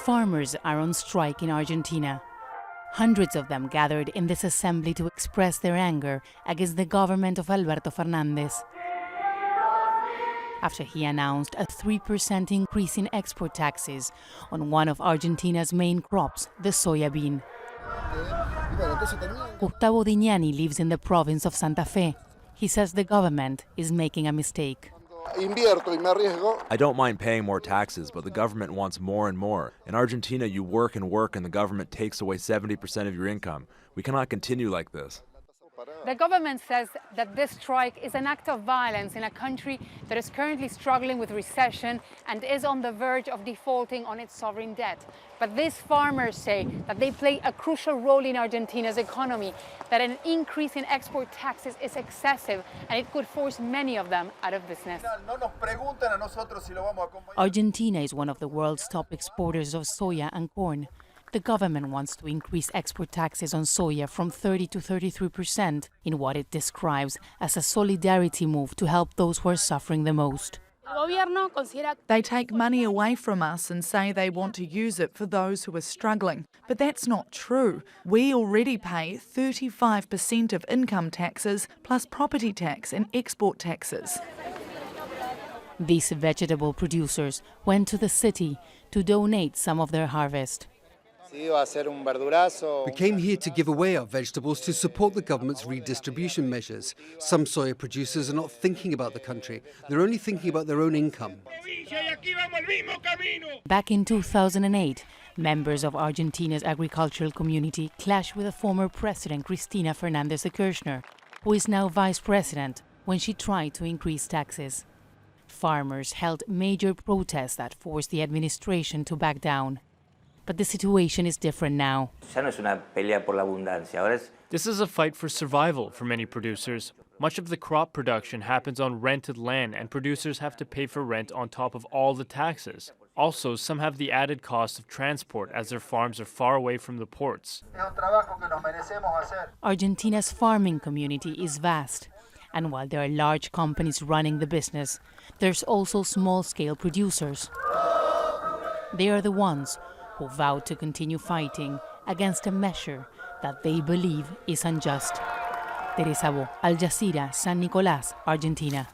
Farmers are on strike in Argentina. Hundreds of them gathered in this assembly to express their anger against the government of Alberto Fernández, after he announced a 3% increase in export taxes on one of Argentina's main crops, the soybean. Gustavo DIGNANI lives in the province of Santa Fe. He says the government is making a mistake. I don't mind paying more taxes, but the government wants more and more. In Argentina, you work and work and the government takes away 70% of your income. We cannot continue like this. The government says that this strike is an act of violence in a country that is currently struggling with recession and is on the verge of defaulting on its sovereign debt. But these farmers say that they play a crucial role in Argentina's economy, that an increase in export taxes is excessive and it could force many of them out of business. Argentina is one of the world's top exporters of soya and corn. The government wants to increase export taxes on soya from 30 to 33% in what it describes as a solidarity move to help those who are suffering the most. They take money away from us and say they want to use it for those who are struggling. But that's not true. We already pay 35% of income taxes plus property tax and export taxes. These vegetable producers went to the city to donate some of their harvest. We came here to give away our vegetables to support the government's redistribution measures. Some soya producers are not thinking about the country. They're only thinking about their own income. Back in 2008, members of Argentina's agricultural community clashed with a former president, Cristina Fernández de Kirchner, who is now vice president, when she tried to increase taxes. Farmers held major protests that forced the administration to back down. But the situation is different now. This is a fight for survival for many producers. Much of the crop production happens on rented land, and producers have to pay for rent on top of all the taxes. Also, some have the added cost of transport as their farms are far away from the ports. Argentina's farming community is vast. And while there are large companies running the business, there's also small-scale producers. They are the ones who vowed to continue fighting against a measure that they believe is unjust. Teresa, Aljazeera, San Nicolas, Argentina.